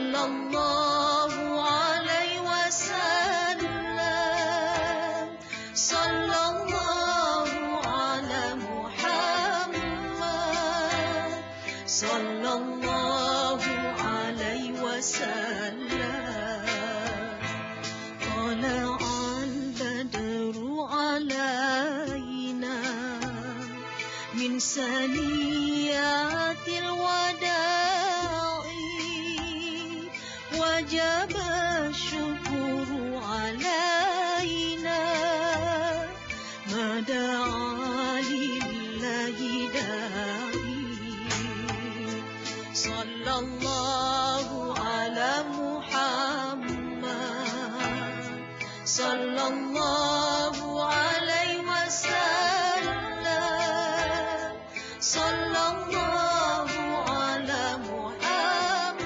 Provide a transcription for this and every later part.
sallallahu alaihi wasallam, sallallahu ala Muhammad, sallallahu alaihi wasallam. طلع البدر علينا من ثنيات الوداع وجب الشكر علينا ما دعا لله داعي صلى الله على محمد صلى الله عليه وسلم صلى الله على محمد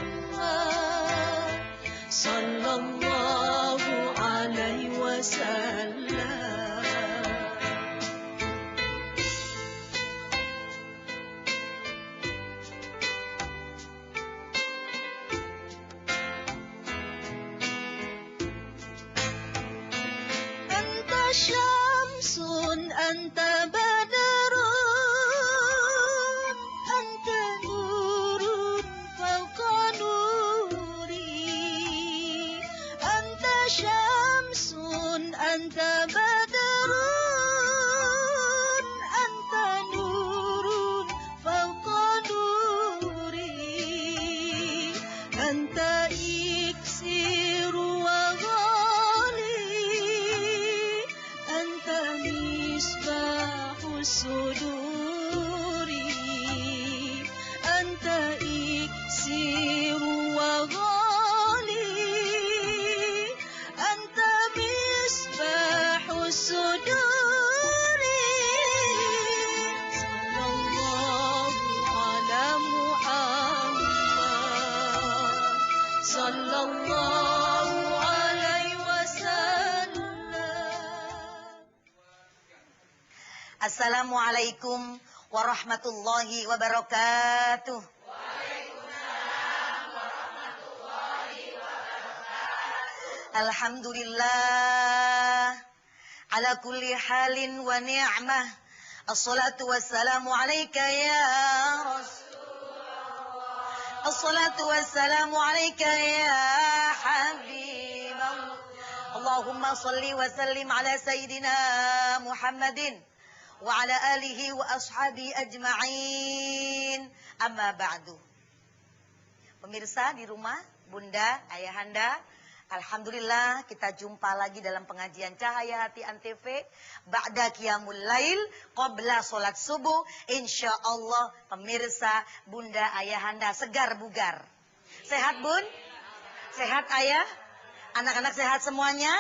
صلى الله عليه وسلم. أنت شمس أنت بدر أنت نور فوق نوري أنت شمس أنت بدر أنت نور فوق نوري أنت إكسير وغالي أنت مصباح الصدور أنت إكسير وغالي أنت مصباح الصدور صلى الله على محمد صلى الله عليه وسلم. Assalamualaikum warahmatullahi wabarakatuh. Alhamdulillah ala kulli halin wa ni'mah. Assalatu wassalamu alaika ya Rasulullah. Assalatu wassalamu alaika ya Habiballah. Allahumma salli wa sallim ala Sayyidina Muhammadin wa ala alihi wa ashabi ajma'in. Amma ba'du. Pemirsa di rumah, Bunda, Ayahanda, alhamdulillah kita jumpa lagi dalam pengajian Cahaya Hati Antv ba'da qiyamul lail qabla salat subuh. Insyaallah pemirsa, Bunda, Ayahanda segar bugar. Sehat, Bun? Sehat, Ayah? Anak-anak sehat semuanya?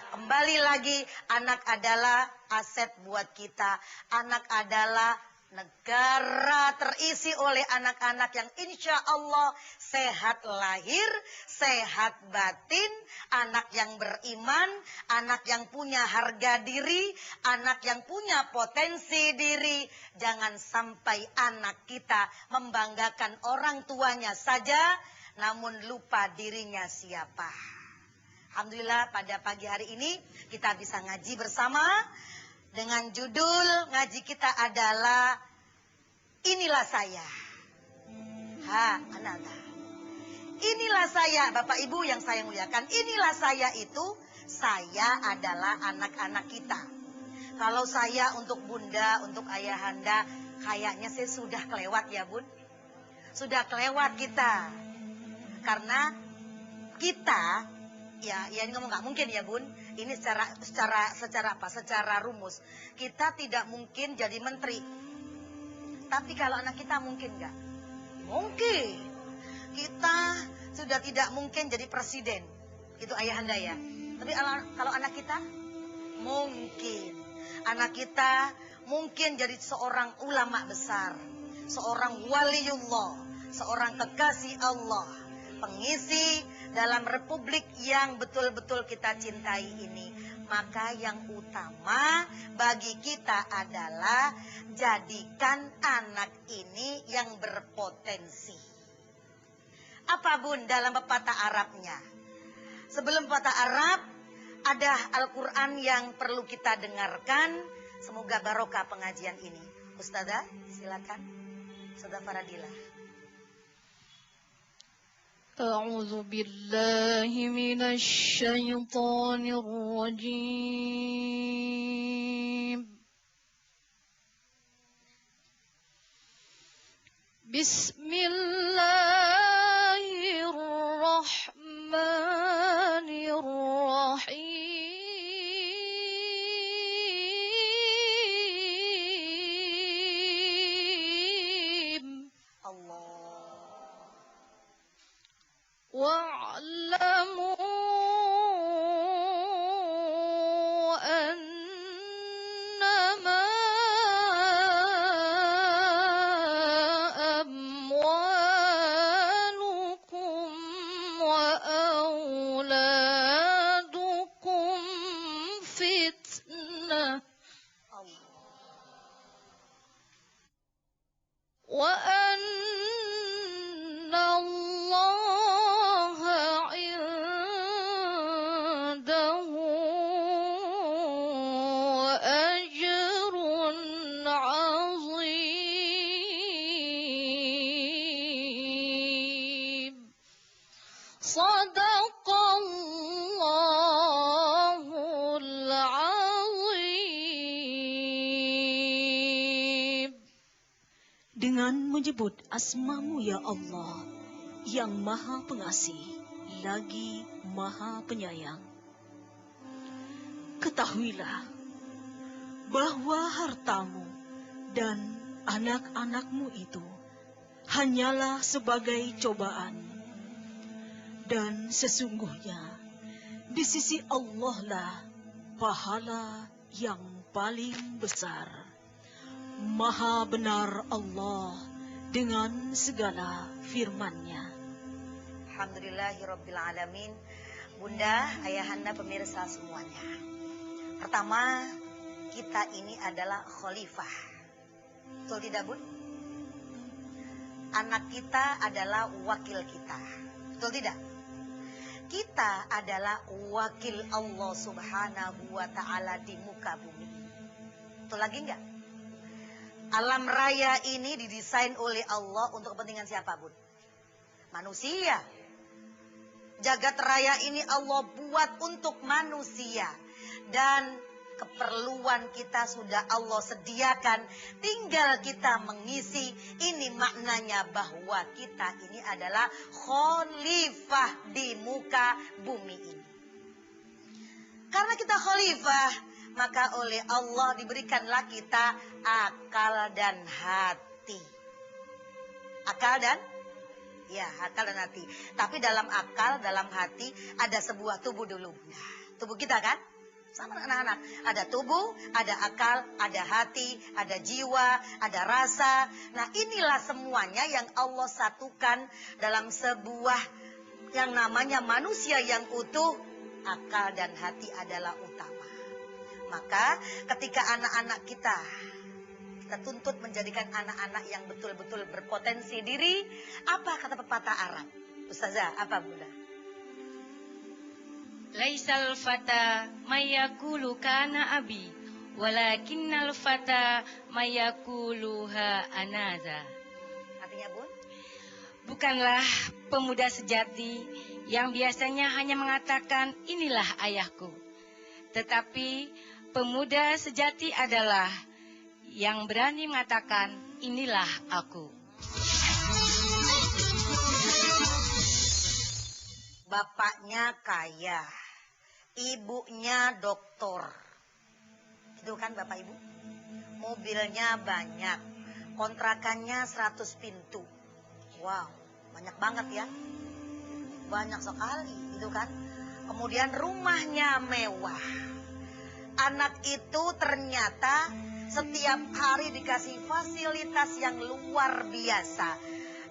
Kembali lagi, anak adalah aset buat kita. Anak adalah negara terisi oleh anak-anak yang insya Allah sehat lahir, sehat batin, anak yang beriman, anak yang punya harga diri, anak yang punya potensi diri. Jangan sampai anak kita membanggakan orang tuanya saja, namun lupa dirinya siapa. Alhamdulillah pada pagi hari ini kita bisa ngaji bersama dengan judul ngaji kita adalah Inilah Saya. Anak-anak. Inilah saya, Bapak Ibu yang saya muliakan. Inilah saya itu, saya adalah anak-anak kita. Kalau saya untuk Bunda, untuk Ayahanda, kayaknya saya sudah kelewat ya Bun. Sudah kelewat kita. Karena kita, ya ini ngomong nggak mungkin ya Bun. Ini secara rumus. Kita tidak mungkin jadi menteri. Tapi kalau anak kita mungkin nggak? Mungkin. Kita sudah tidak mungkin jadi presiden. Itu Ayahanda ya. Tapi kalau anak kita? Mungkin. Anak kita mungkin jadi seorang ulama besar. Seorang waliullah. Seorang kekasih Allah. Pengisi dalam republik yang betul-betul kita cintai ini. Maka yang utama bagi kita adalah jadikan anak ini yang berpotensi. Apa Bun dalam pepatah Arabnya? Sebelum pepatah Arab, ada Al-Quran yang perlu kita dengarkan. Semoga barokah pengajian ini. Ustazah, silakan. Ustazah Faradila. أعوذ بالله من الشيطان الرجيم بسم الله الرحمن الرحيم Allah. واعلموا أنما أموالكم وأولادكم فتنة وأن الله عنده أجر عظيم صدق الله العظيم. Dengan menyebut asma-Mu ya Allah, yang maha pengasih, lagi maha penyayang. Ketahuilah bahwa hartamu dan anak-anakmu itu hanyalah sebagai cobaan. Dan sesungguhnya di sisi Allah lah pahala yang paling besar. Maha benar Allah dengan segala firman-Nya. Alhamdulillahirrabbilalamin. Bunda, ayahanda, pemirsa semuanya. Pertama, kita ini adalah khalifah. Betul tidak, Bun? Anak kita adalah wakil kita. Betul tidak? Kita adalah wakil Allah Subhanahu wa ta'ala di muka bumi. Betul lagi enggak? Alam raya ini didesain oleh Allah untuk kepentingan siapa, Bun? Manusia. Jagat raya ini Allah buat untuk manusia. Dan keperluan kita sudah Allah sediakan. Tinggal kita mengisi. Ini maknanya bahwa kita ini adalah khalifah di muka bumi ini. Karena kita khalifah, maka oleh Allah diberikanlah kita akal dan hati. Akal dan? Ya, akal dan hati. Tapi dalam akal, dalam hati ada sebuah tubuh dulu. Nah, tubuh kita kan? Sama anak-anak. Ada tubuh, ada akal, ada hati, ada jiwa, ada rasa. Nah, inilah semuanya yang Allah satukan dalam sebuah yang namanya manusia yang utuh. Akal dan hati adalah utama. Maka ketika anak-anak kita tuntut menjadikan anak-anak yang betul-betul berpotensi diri, apa kata pepatah Arab? Ustazah, apa Bunda? Laisal fata mayakulu kana abi, walakinnal fata mayakuluha anaza. Artinya, Bun? Bukanlah pemuda sejati yang biasanya hanya mengatakan inilah ayahku. Tetapi pemuda sejati adalah yang berani mengatakan inilah aku. Bapaknya kaya, ibunya doktor. Itu kan Bapak Ibu? Mobilnya banyak, kontrakannya 100 pintu. Wow, banyak banget ya. Banyak sekali, gitu kan? Kemudian rumahnya mewah. Anak itu ternyata setiap hari dikasih fasilitas yang luar biasa.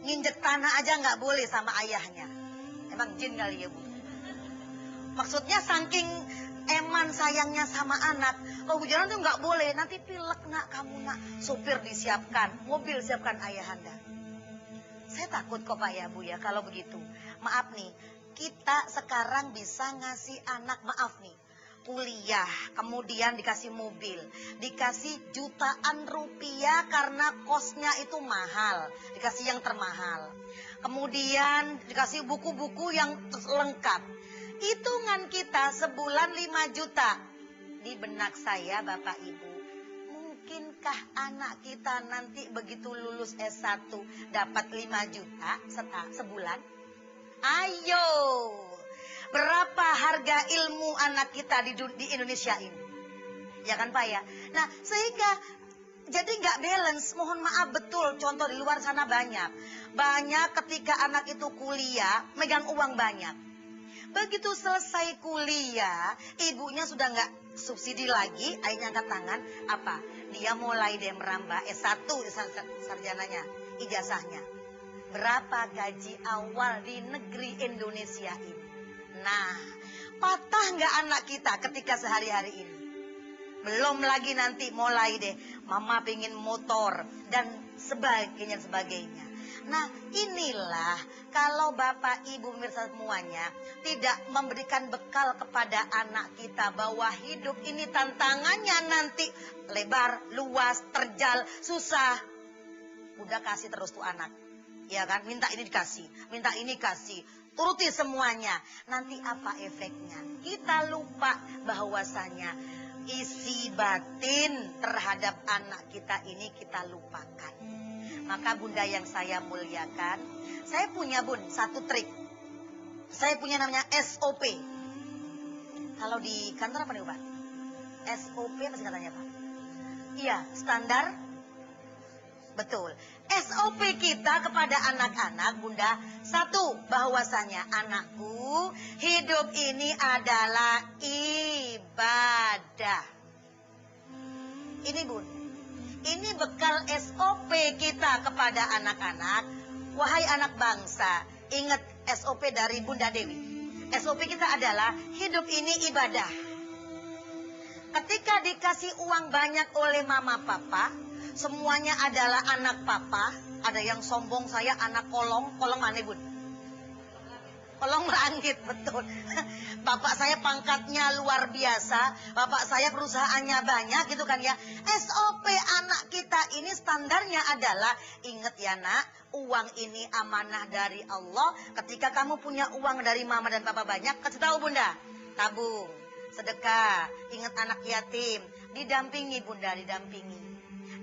Nginjek tanah aja nggak boleh sama ayahnya. Emang jin kali ya, Bu? Maksudnya saking eman sayangnya sama anak. Kalau jalan tuh nggak boleh. Nanti pilek nak kamu nak. Supir disiapkan, mobil siapkan ayahanda. Saya takut kok Pak ya Bu ya kalau begitu. Maaf nih, kita sekarang bisa ngasih anak, maaf nih, kuliah, kemudian dikasih mobil, dikasih jutaan rupiah karena kosnya itu mahal, dikasih yang termahal. Kemudian dikasih buku-buku yang lengkap. Hitungan kita sebulan 5 juta. Di benak saya Bapak Ibu, mungkinkah anak kita nanti begitu lulus S1 dapat 5 juta sebulan? Ayo, berapa harga ilmu anak kita di Indonesia ini? Ya kan Pak ya? Nah sehingga jadi nggak balance, mohon maaf betul, contoh di luar sana banyak. Banyak ketika anak itu kuliah, megang uang banyak. Begitu selesai kuliah, ibunya sudah nggak subsidi lagi, akhirnya angkat tangan, apa? Dia mulai deh merambah S1 sarjananya, ijazahnya. Berapa gaji awal di negeri Indonesia ini? Nah, patah nggak anak kita ketika sehari-hari ini? Belum lagi nanti mulai deh, mama pengen motor dan sebagainya. Nah inilah kalau Bapak Ibu pemirsa semuanya tidak memberikan bekal kepada anak kita bahwa hidup ini tantangannya nanti lebar, luas, terjal, susah. Udah kasih terus tuh anak, ya kan? Minta ini dikasih, minta ini kasih, turuti semuanya. Nanti apa efeknya? Kita lupa bahwasanya isi batin terhadap anak kita ini kita lupakan. Maka Bunda yang saya muliakan, saya punya Bun satu trik. Saya punya namanya SOP. Kalau di kantor apa nih Pak? SOP apa sih katanya Pak? Iya, standar. Betul. SOP kita kepada anak-anak Bunda, satu, bahwasanya anakku, hidup ini adalah ibadah. Ini Bun, ini bekal SOP kita kepada anak-anak. Wahai anak bangsa, ingat SOP dari Bunda Dewi. SOP kita adalah hidup ini ibadah. Ketika dikasih uang banyak oleh mama papa, semuanya adalah anak papa. Ada yang sombong, saya anak kolong. Kolong mana Bun? Kolong merangkit, betul. Bapak saya pangkatnya luar biasa. Bapak saya perusahaannya banyak gitu kan ya. SOP anak kita ini standarnya adalah, ingat ya nak, uang ini amanah dari Allah. Ketika kamu punya uang dari mama dan papa banyak, kasih tahu Bunda, tabung, sedekah, ingat anak yatim, didampingi Bunda, didampingi.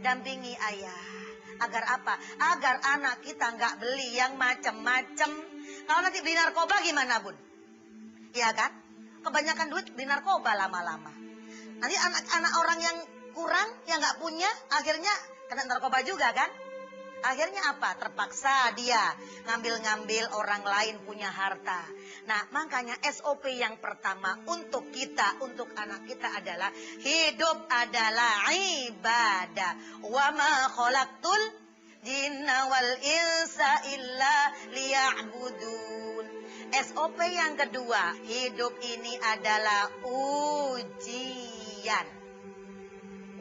Dampingi ayah. Agar apa? Agar anak kita nggak beli yang macem-macem. Kalau nanti beli narkoba gimana Bun? Iya kan? Kebanyakan duit beli narkoba lama-lama. Nanti anak-anak orang yang kurang, yang nggak punya, akhirnya kena narkoba juga kan? Akhirnya apa? Terpaksa dia ngambil-ngambil orang lain punya harta. Nah makanya SOP yang pertama untuk kita, untuk anak kita adalah hidup adalah ibadah. Wa ma khalaqtul jinna wal insa illa liya'budun. SOP yang kedua, hidup ini adalah ujian.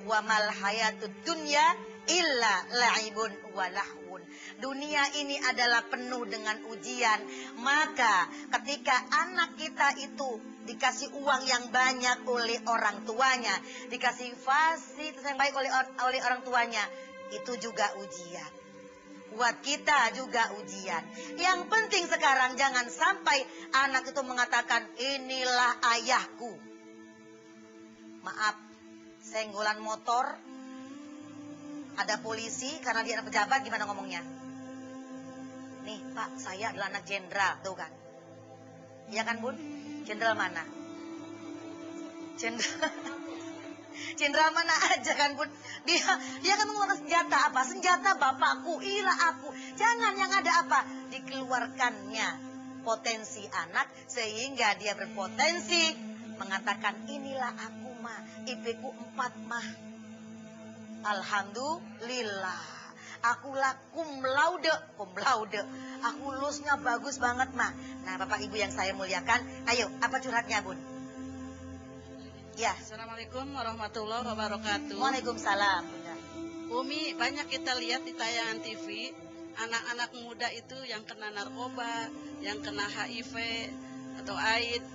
Wa mal hayatud dunya illa la'ibun walahun. Dunia ini adalah penuh dengan ujian. Maka ketika anak kita itu dikasih uang yang banyak oleh orang tuanya, dikasih fasilitas yang baik oleh orang tuanya, itu juga ujian. Buat kita juga ujian. Yang penting sekarang jangan sampai anak itu mengatakan inilah ayahku. Maaf, senggolan motor, ada polisi karena dia anak pejabat, gimana ngomongnya? Nih Pak, saya adalah anak jenderal, tuh kan? Iya kan Bun? Jenderal mana? Jenderal mana aja kan Bun? Dia kan menggunakan senjata apa? Senjata bapakku, inilah aku. Jangan, yang ada apa? Dikeluarkannya potensi anak sehingga dia berpotensi mengatakan inilah aku mah, IP-ku 4 mah. Alhamdulillah, aku cum laude. Aku lulusnya bagus banget mah. Nah Bapak Ibu yang saya muliakan, ayo apa curhatnya Bun? Ya. Assalamualaikum warahmatullahi wabarakatuh. Waalaikumsalam Bunda. Umi, banyak kita lihat di tayangan TV anak-anak muda itu yang kena narkoba, yang kena HIV atau AIDS,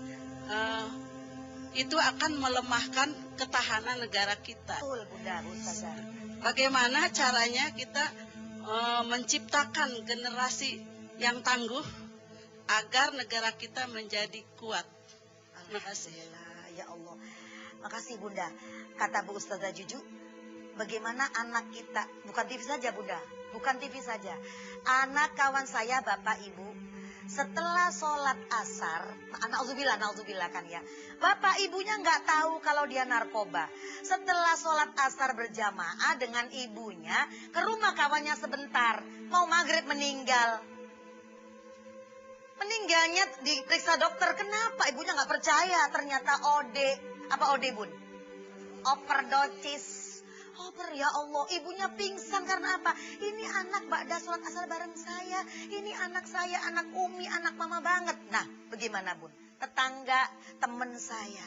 itu akan melemahkan ketahanan negara kita. Betul, Bunda, Ustazah. Bagaimana caranya kita menciptakan generasi yang tangguh agar negara kita menjadi kuat. Terima kasih. Alhamdulillah, ya Allah. Makasih Bunda. Kata Bu Ustazah Juju, bagaimana anak kita, bukan TV saja Bunda, bukan TV saja. Anak kawan saya, Bapak Ibu, setelah sholat asar, nauzubillah kan ya. Bapak ibunya nggak tahu kalau dia narkoba. Setelah sholat asar berjamaah dengan ibunya, ke rumah kawannya sebentar. Mau maghrib meninggal. Meninggalnya diperiksa dokter, kenapa? Ibunya nggak percaya, ternyata OD. Apa OD Bun? Overdosis. Ya Allah, ibunya pingsan karena apa? Ini anak ba'da sholat asar bareng saya. Ini anak saya, anak Umi, anak mama banget. Nah, bagaimana Bun? Tetangga, teman saya.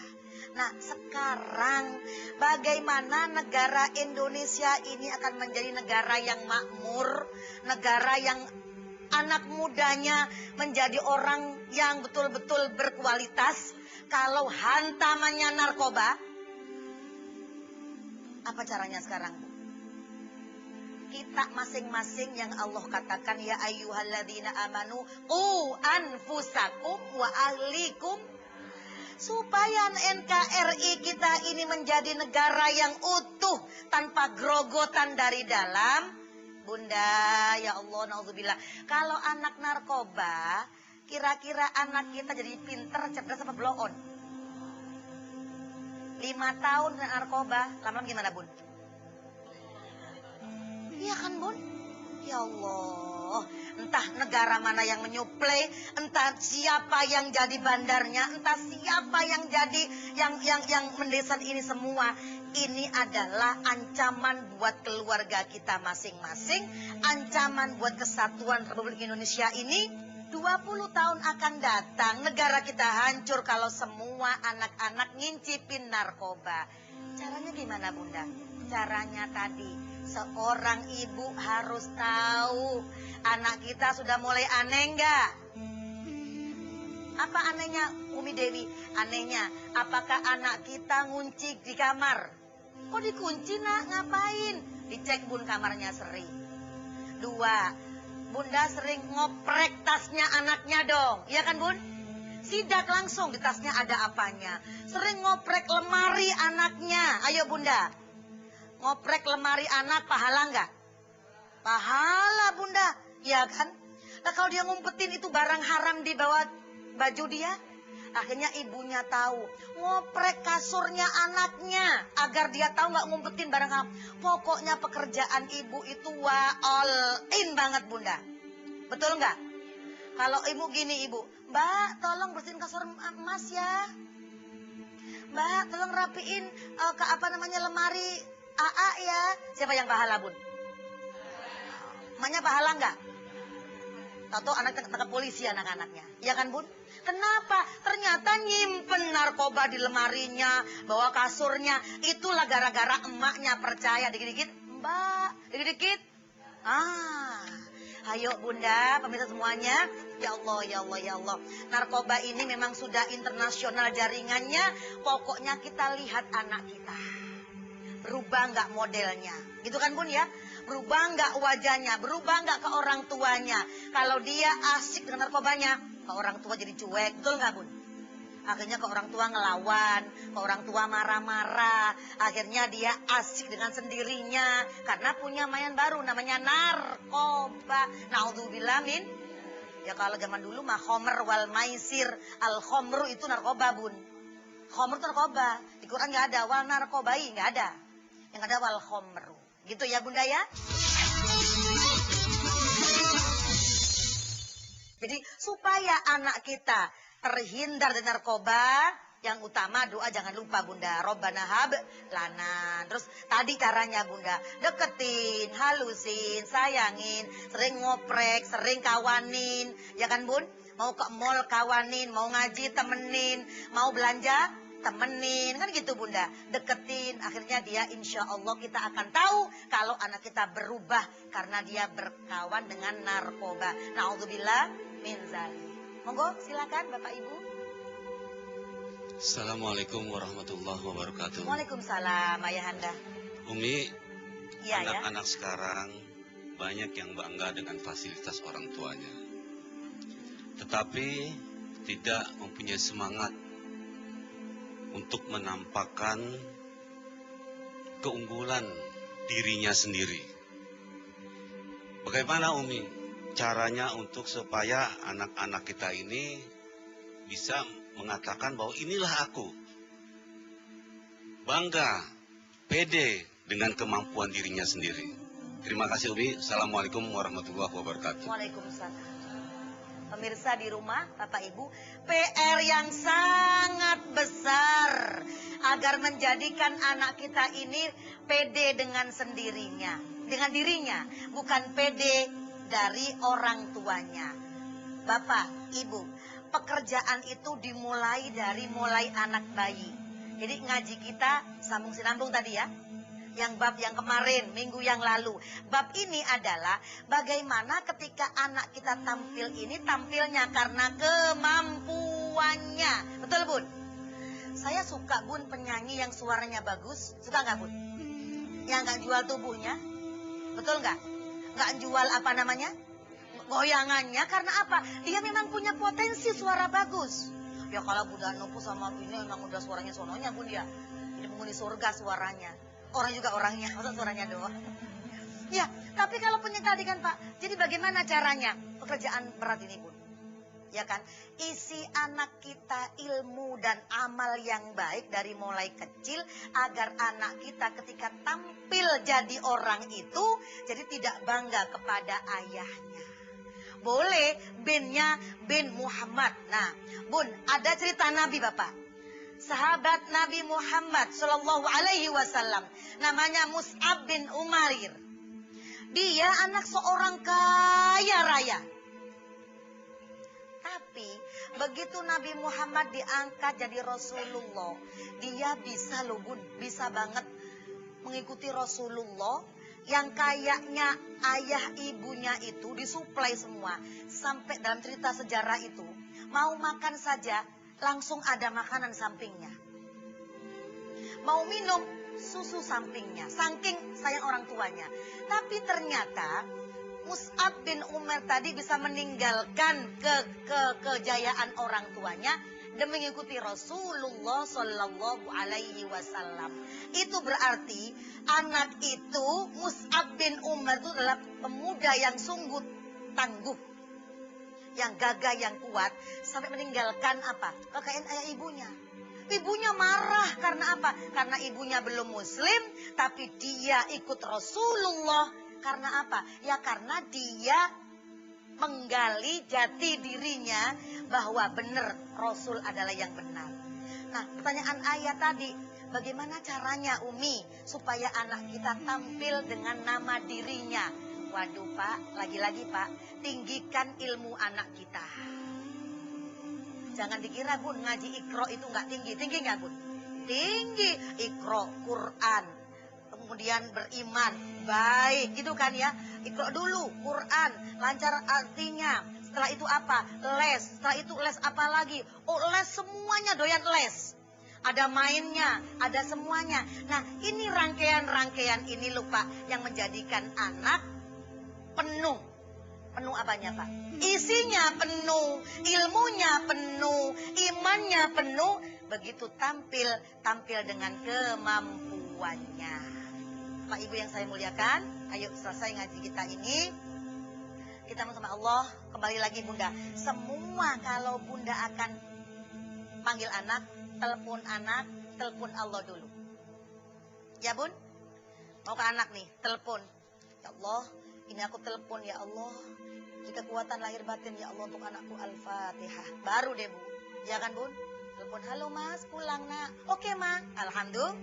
Nah, sekarang bagaimana negara Indonesia ini akan menjadi negara yang makmur, negara yang anak mudanya menjadi orang yang betul-betul berkualitas. Kalau hantamannya narkoba, apa caranya sekarang, Bu? Kita masing-masing yang Allah katakan, ya ayyuhalladzina amanu qu anfusakum wa ahlikum, supaya NKRI kita ini menjadi negara yang utuh tanpa grogotan dari dalam. Bunda, ya Allah, naudzubillah. Kalau anak narkoba, kira-kira anak kita jadi pinter, cerdas apa blow on? 5 tahun kena narkoba, lama-lama gimana Bun? Iya kan Bun? Ya Allah, entah negara mana yang menyuplai, entah siapa yang jadi bandarnya, entah siapa yang jadi yang mendesain ini semua. Ini adalah ancaman buat keluarga kita masing-masing, ancaman buat kesatuan Republik Indonesia ini. 20 tahun akan datang, negara kita hancur kalau semua anak-anak ngincipin narkoba. Caranya gimana Bunda? Caranya tadi, seorang ibu harus tahu anak kita sudah mulai aneh enggak? Apa anehnya Umi Dewi? Anehnya, apakah anak kita ngunci di kamar? Kok dikunci nak? Ngapain? Dicek Bun kamarnya sering. 2, Bunda sering ngoprek tasnya anaknya dong, iya kan Bun? Sidak langsung di tasnya ada apanya. Sering ngoprek lemari anaknya, ayo Bunda. Ngoprek lemari anak pahala enggak? Pahala Bunda, iya kan? Nah kalau dia ngumpetin itu barang haram di bawah baju dia, akhirnya ibunya tahu. Ngoprek kasurnya anaknya agar dia tahu nggak ngumpetin barang haram. Pokoknya pekerjaan ibu itu all in banget Bunda. Betul nggak? Kalau ibu gini ibu, Mbak tolong bersihin kasur Mas ya. Mbak tolong rapiin lemari AA ya. Siapa yang pahala Bun? Emaknya pahala nggak? Tahu anak tangkap polisi anak-anaknya, ya kan Bun? Kenapa? Ternyata nyimpen narkoba di lemarinya, bawa kasurnya. Itulah gara-gara emaknya percaya. Dikit-dikit, Mbak, dikit-dikit. Ayo Bunda, pemirsa semuanya. Ya Allah, ya Allah, ya Allah. Narkoba ini memang sudah internasional jaringannya. Pokoknya kita lihat anak kita. Berubah nggak modelnya? Gitu kan Bun ya? Berubah nggak wajahnya? Berubah nggak ke orang tuanya? Kalau dia asik dengan narkobanya, ke orang tua jadi cuek, betul nggak Bun? Akhirnya ke orang tua ngelawan, ke orang tua marah-marah. Akhirnya dia asik dengan sendirinya karena punya mainan baru namanya narkoba. Naudzubillah min. Ya kalau zaman dulu mah khomer wal maisir, al khomru itu narkoba Bun. Khomer itu narkoba. Di Quran nggak ada wal narkobai, nggak ada. Yang ada wal khomru. Gitu ya Bunda ya. Jadi supaya anak kita terhindar dari narkoba, yang utama doa jangan lupa Bunda. Robbana hab lana. Terus tadi caranya Bunda, deketin, halusin, sayangin, sering ngoprek, sering kawanin. Ya kan Bun? Mau ke mall kawanin, mau ngaji temenin, mau belanja temenin, kan gitu Bunda. Deketin, akhirnya dia insya Allah kita akan tahu kalau anak kita berubah karena dia berkawan dengan narkoba. Na'udzubillah min dzalik. Monggo silakan Bapak Ibu. Assalamualaikum warahmatullahi wabarakatuh. Waalaikumsalam Ayahanda. Umi, Iya ya. anak-anak sekarang banyak yang bangga dengan fasilitas orang tuanya. Tetapi tidak mempunyai semangat untuk menampakkan keunggulan dirinya sendiri. Bagaimana Umi caranya untuk supaya anak-anak kita ini bisa mengatakan bahwa inilah aku. Bangga, pede dengan kemampuan dirinya sendiri. Terima kasih Umi. Assalamualaikum warahmatullahi wabarakatuh. Waalaikumsalam. Pemirsa di rumah, Bapak Ibu, PR yang sangat besar agar menjadikan anak kita ini pede dengan sendirinya, dengan dirinya, bukan pede dari orang tuanya. Bapak, Ibu, pekerjaan itu dimulai dari mulai anak bayi. Jadi ngaji kita sambung sinambung tadi ya. Yang bab yang kemarin, minggu yang lalu. Bab ini adalah bagaimana ketika anak kita tampil ini, tampilnya karena kemampuannya. Betul Bun? Saya suka Bun penyanyi yang suaranya bagus. Suka nggak Bun? Yang nggak jual tubuhnya. Betul nggak? Nggak jual apa namanya? Goyangannya. Karena apa? Dia memang punya potensi suara bagus. Ya kalau Bunda Nupu sama ini memang udah suaranya sononya Bun ya. Ini penghuni surga suaranya. Orang juga orangnya, masa suaranya doang. Ya, tapi kalau penyelidikan Pak, jadi bagaimana caranya? Pekerjaan berat ini Bun. Ya kan, isi anak kita ilmu dan amal yang baik dari mulai kecil agar anak kita ketika tampil jadi orang itu jadi tidak bangga kepada ayahnya. Boleh binnya bin Muhammad. Nah, Bun, ada cerita Nabi Bapak. Sahabat Nabi Muhammad Sallallahu Alaihi Wasallam, namanya Mus'ab bin Umair. Dia anak seorang kaya raya. Tapi begitu Nabi Muhammad diangkat jadi Rasulullah, dia bisa loh Bun, bisa banget mengikuti Rasulullah. Yang kayaknya ayah ibunya itu disuplai semua. Sampai dalam cerita sejarah itu, mau makan saja langsung ada makanan sampingnya. Mau minum, susu sampingnya. Saking sayang orang tuanya. Tapi ternyata Mus'ab bin Umair tadi bisa meninggalkan kejayaan orang tuanya demi mengikuti Rasulullah Sallallahu Alaihi Wasallam. Itu berarti anak itu, Mus'ab bin Umair itu adalah pemuda yang sungguh tangguh, yang gagah, yang kuat, sampai meninggalkan apa? Kekayaan ayah ibunya. Ibunya marah karena apa? Karena ibunya belum muslim, tapi dia ikut Rasulullah. Karena apa? Ya karena dia menggali jati dirinya bahwa benar Rasul adalah yang benar. Nah, pertanyaan ayah tadi, bagaimana caranya Umi supaya anak kita tampil dengan nama dirinya? Waduh Pak, lagi-lagi Pak, tinggikan ilmu anak kita. Jangan dikira Bun, ngaji Iqra itu nggak tinggi. Tinggi nggak Bun? Tinggi. Iqra, Quran, kemudian beriman, baik gitu kan ya. Iqra dulu, Quran, lancar artinya. Setelah itu apa? Les. Setelah itu les apa lagi? Oh les, semuanya doyan les. Ada mainnya, ada semuanya. Nah ini rangkaian-rangkaian ini loh Pak, yang menjadikan anak penuh. Penuh apanya Pak? Isinya penuh, ilmunya penuh, imannya penuh. Begitu tampil dengan kemampuannya. Pak Ibu yang saya muliakan, ayo selesai ngaji kita ini. Kita mohon sama Allah, kembali lagi Bunda. Semua kalau Bunda akan panggil anak, telepon Allah dulu. Ya Bun? Mau ke anak nih, telepon. Ya Allah, ini aku telepon ya Allah. Jika kekuatan lahir batin ya Allah untuk anakku Al-Fatihah. Baru deh Bu. Ya kan Bun? Telepon, halo Mas, pulang nak. Oke Mas, Alhamdulillah.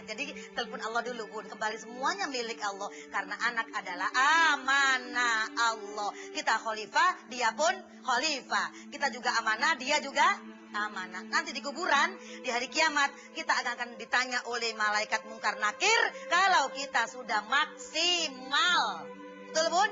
Jadi telepon Allah dulu Bun. Kembali semuanya milik Allah. Karena anak adalah amanah Allah. Kita khalifah, dia pun khalifah. Kita juga amanah, dia juga amanah. Nanti di kuburan, di hari kiamat, kita akan ditanya oleh malaikat mungkar nakir kalau kita sudah maksimal. Betul bun?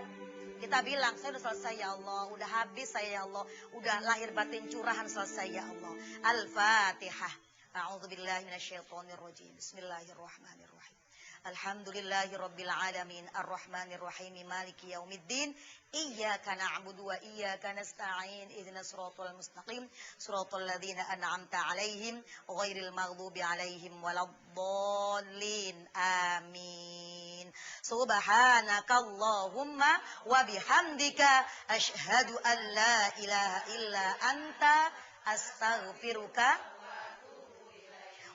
Kita bilang, saya udah selesai ya Allah, udah habis saya ya Allah, udah lahir batin curahan selesai ya Allah. Al-Fatihah. A'udzubillahi minasyaitonirrajim. Bismillahirrahmanirrahim. Alhamdulillahi rabbil alamin, arrahmanir rahim, maliki yaumiddin. Iyyaka na'budu wa iyyaka nasta'in. Ihdinas siratal mustaqim, siratal ladzina an'amta 'alaihim ghairil maghdubi 'alaihim waladdallin. Amin. Subhanakallahumma wa bihamdika asyhadu an la ilaha illa anta astaghfiruka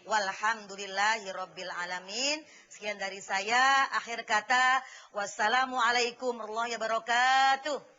walhamdulillahi rabbil alamin. Sekian dari saya, akhir kata, wassalamualaikum warahmatullahi wabarakatuh.